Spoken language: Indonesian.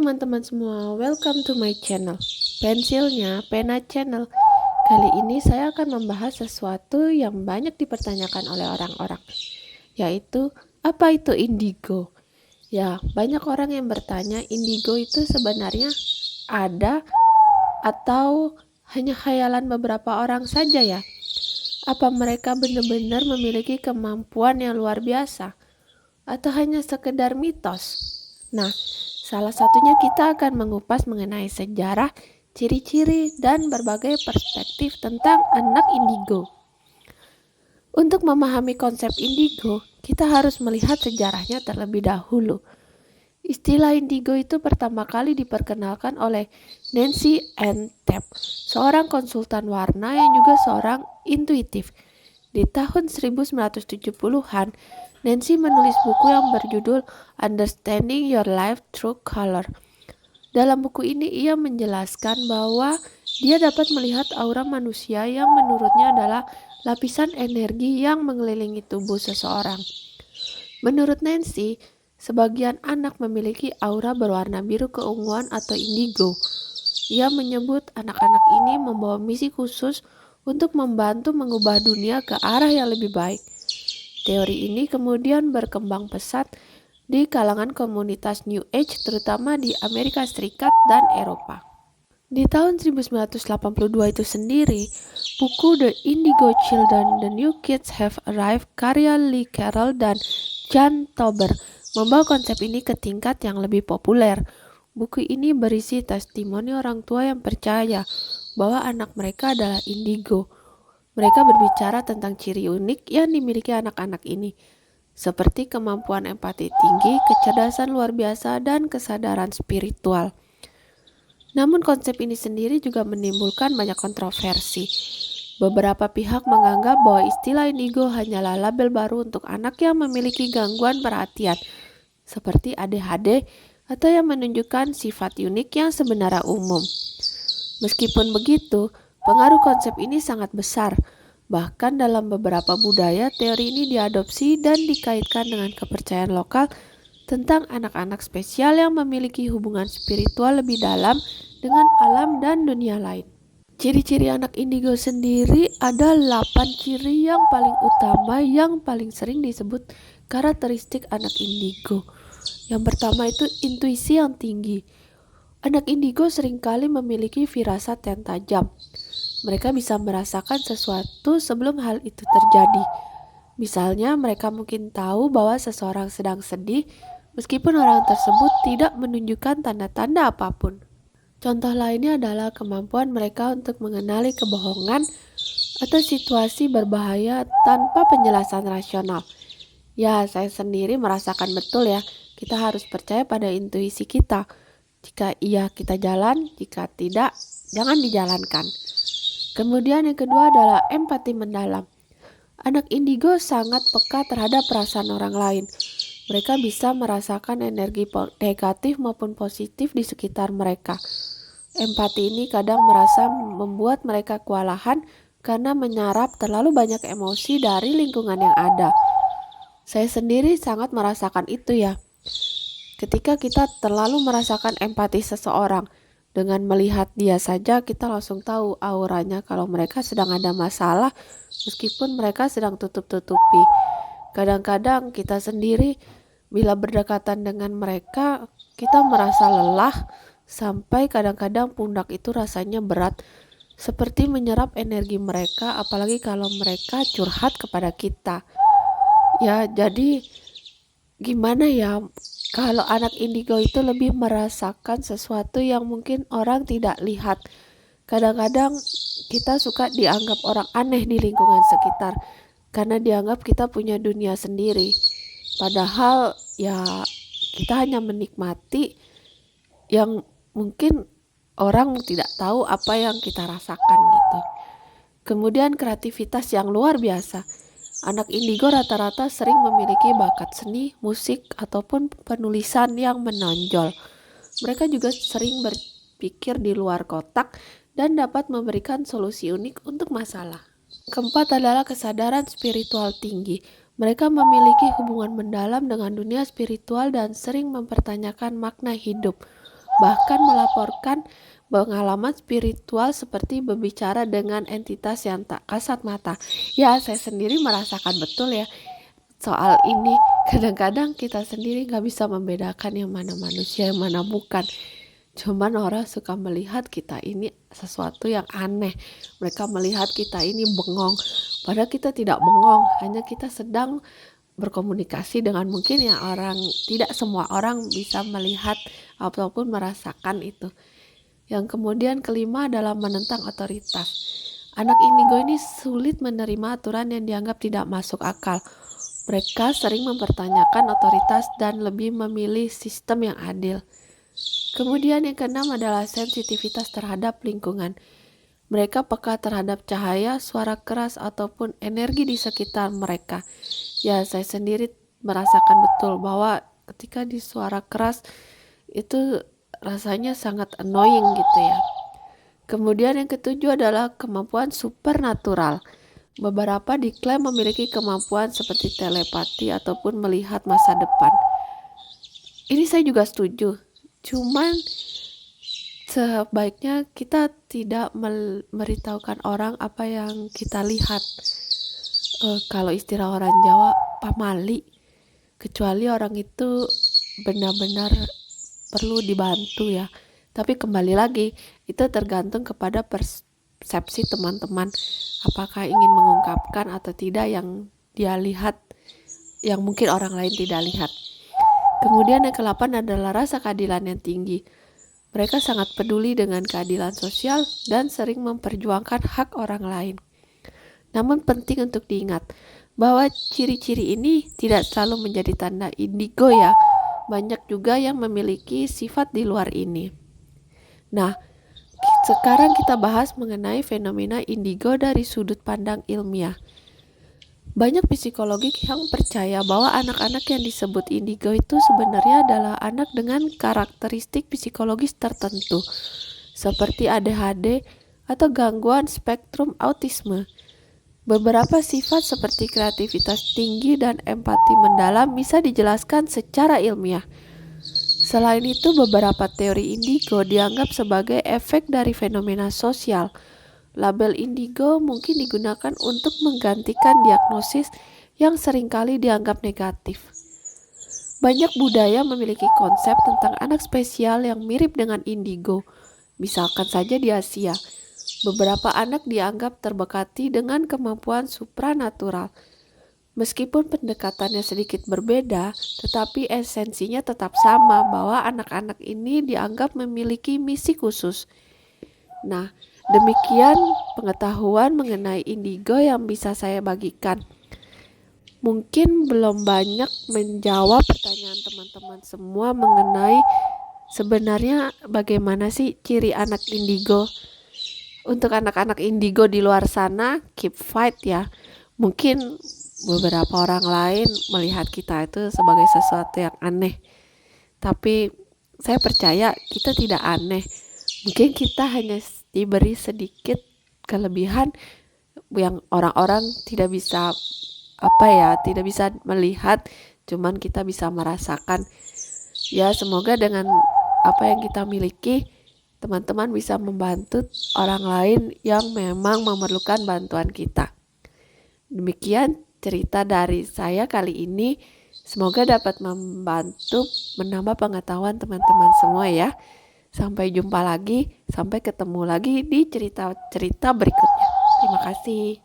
teman-teman semua, welcome to my channel. Pensilnya Pena Channel. Kali ini saya akan membahas sesuatu yang banyak dipertanyakan oleh orang-orang, yaitu apa itu indigo? Ya, banyak orang yang bertanya indigo itu sebenarnya ada atau hanya khayalan beberapa orang saja ya? Apa mereka benar-benar memiliki kemampuan yang luar biasa? Atau hanya sekedar mitos? Nah, salah satunya kita akan mengupas mengenai sejarah, ciri-ciri, dan berbagai perspektif tentang anak indigo. Untuk memahami konsep indigo, kita harus melihat sejarahnya terlebih dahulu. Istilah indigo itu pertama kali diperkenalkan oleh Nancy Ann Tapp, seorang konsultan warna yang juga seorang intuitif. Di tahun 1970-an, Nancy menulis buku yang berjudul Understanding Your Life Through Color. Dalam buku ini ia menjelaskan bahwa dia dapat melihat aura manusia yang menurutnya adalah lapisan energi yang mengelilingi tubuh seseorang. Menurut Nancy, sebagian anak memiliki aura berwarna biru keunguan atau indigo. Ia menyebut anak-anak ini membawa misi khusus untuk membantu mengubah dunia ke arah yang lebih baik. Teori ini kemudian berkembang pesat di kalangan komunitas New Age terutama di Amerika Serikat dan Eropa. Di tahun 1982 itu sendiri, buku The Indigo Children, The New Kids Have Arrived karya Lee Carroll dan Jan Tauber membawa konsep ini ke tingkat yang lebih populer. Buku ini berisi testimoni orang tua yang percaya bahwa anak mereka adalah indigo. Mereka berbicara tentang ciri unik yang dimiliki anak-anak ini, seperti kemampuan empati tinggi, kecerdasan luar biasa, dan kesadaran spiritual. Namun konsep ini sendiri juga menimbulkan banyak kontroversi. Beberapa pihak menganggap bahwa istilah indigo hanyalah label baru untuk anak yang memiliki gangguan perhatian, seperti ADHD, atau yang menunjukkan sifat unik yang sebenarnya umum. Meskipun begitu, pengaruh konsep ini sangat besar. Bahkan dalam beberapa budaya, teori ini diadopsi dan dikaitkan dengan kepercayaan lokal tentang anak-anak spesial yang memiliki hubungan spiritual lebih dalam dengan alam dan dunia lain. Ciri-ciri anak indigo sendiri ada 8 ciri yang paling utama yang paling sering disebut karakteristik anak indigo. Yang pertama itu intuisi yang tinggi. Anak indigo seringkali memiliki firasat yang tajam. Mereka bisa merasakan sesuatu sebelum hal itu terjadi. Misalnya, mereka mungkin tahu bahwa seseorang sedang sedih, meskipun orang tersebut tidak menunjukkan tanda-tanda apapun. Contoh lainnya adalah kemampuan mereka untuk mengenali kebohongan atau situasi berbahaya tanpa penjelasan rasional. Ya, saya sendiri merasakan betul ya, kita harus percaya pada intuisi kita. Jika iya, kita jalan, jika tidak, jangan dijalankan. Kemudian yang kedua adalah empati mendalam. Anak indigo sangat peka terhadap perasaan orang lain. Mereka bisa merasakan energi negatif maupun positif di sekitar mereka. Empati ini kadang merasa membuat mereka kewalahan karena menyerap terlalu banyak emosi dari lingkungan yang ada. Saya sendiri sangat merasakan itu ya. Ketika kita terlalu merasakan empati seseorang, dengan melihat dia saja kita langsung tahu auranya kalau mereka sedang ada masalah meskipun mereka sedang tutup-tutupi. Kadang-kadang kita sendiri bila berdekatan dengan mereka kita merasa lelah sampai kadang-kadang pundak itu rasanya berat seperti menyerap energi mereka, apalagi kalau mereka curhat kepada kita. Ya, jadi gimana ya? Kalau anak indigo itu lebih merasakan sesuatu yang mungkin orang tidak lihat. Kadang-kadang kita suka dianggap orang aneh di lingkungan sekitar karena dianggap kita punya dunia sendiri. Padahal ya kita hanya menikmati yang mungkin orang tidak tahu apa yang kita rasakan gitu. Kemudian kreativitas yang luar biasa. Anak indigo rata-rata sering memiliki bakat seni, musik, ataupun penulisan yang menonjol. Mereka juga sering berpikir di luar kotak dan dapat memberikan solusi unik untuk masalah. Keempat adalah kesadaran spiritual tinggi. Mereka memiliki hubungan mendalam dengan dunia spiritual dan sering mempertanyakan makna hidup. bahkan melaporkan pengalaman spiritual seperti berbicara dengan entitas yang tak kasat mata. Ya, saya sendiri merasakan betul ya soal ini. Kadang-kadang kita sendiri nggak bisa membedakan yang mana manusia, yang mana bukan. Cuman orang suka melihat kita ini sesuatu yang aneh. Mereka melihat kita ini bengong. Padahal kita tidak bengong, hanya kita sedang berkomunikasi dengan mungkin yang tidak semua orang bisa melihat ataupun merasakan itu. Yang kemudian kelima adalah menentang otoritas. Anak indigo ini sulit menerima aturan yang dianggap tidak masuk akal. Mereka sering mempertanyakan otoritas dan lebih memilih sistem yang adil. Kemudian yang keenam adalah sensitivitas terhadap lingkungan. Mereka peka terhadap cahaya, suara keras, ataupun energi di sekitar mereka. Ya, saya sendiri merasakan betul bahwa ketika di suara keras itu rasanya sangat annoying gitu ya. Kemudian yang ketujuh adalah kemampuan supernatural. Beberapa diklaim memiliki kemampuan seperti telepati ataupun melihat masa depan. Ini saya juga setuju. Cuman sebaiknya kita tidak memberitahukan orang apa yang kita lihat. Kalau istilah orang Jawa, pamali. Kecuali orang itu benar-benar perlu dibantu ya. Tapi kembali lagi, itu tergantung kepada persepsi teman-teman. Apakah ingin mengungkapkan atau tidak yang dia lihat, yang mungkin orang lain tidak lihat. Kemudian yang ke-8 adalah rasa keadilan yang tinggi. Mereka sangat peduli dengan keadilan sosial dan sering memperjuangkan hak orang lain. Namun penting untuk diingat bahwa ciri-ciri ini tidak selalu menjadi tanda indigo ya. Banyak juga yang memiliki sifat di luar ini. Nah, sekarang kita bahas mengenai fenomena indigo dari sudut pandang ilmiah. Banyak psikologi yang percaya bahwa anak-anak yang disebut indigo itu sebenarnya adalah anak dengan karakteristik psikologis tertentu, seperti ADHD atau gangguan spektrum autisme. Beberapa sifat seperti kreativitas tinggi dan empati mendalam bisa dijelaskan secara ilmiah. Selain itu, beberapa teori indigo dianggap sebagai efek dari fenomena sosial. Label indigo mungkin digunakan untuk menggantikan diagnosis yang seringkali dianggap negatif. Banyak budaya memiliki konsep tentang anak spesial yang mirip dengan indigo. Misalkan saja di Asia, beberapa anak dianggap terbekati dengan kemampuan supranatural. Meskipun pendekatannya sedikit berbeda, tetapi esensinya tetap sama bahwa anak-anak ini dianggap memiliki misi khusus. Nah, demikian pengetahuan mengenai indigo yang bisa saya bagikan. Mungkin belum banyak menjawab pertanyaan teman-teman semua mengenai sebenarnya bagaimana sih ciri anak indigo. Untuk anak-anak indigo di luar sana, keep fight ya. Mungkin beberapa orang lain melihat kita itu sebagai sesuatu yang aneh. Tapi saya percaya kita tidak aneh. Mungkin kita hanya diberi sedikit kelebihan yang orang-orang tidak bisa tidak bisa melihat, cuman kita bisa merasakan. Ya, semoga dengan apa yang kita miliki, teman-teman bisa membantu orang lain yang memang memerlukan bantuan kita. Demikian cerita dari saya kali ini. Semoga dapat membantu menambah pengetahuan teman-teman semua ya. Sampai jumpa lagi, sampai ketemu lagi di cerita-cerita berikutnya. Terima kasih.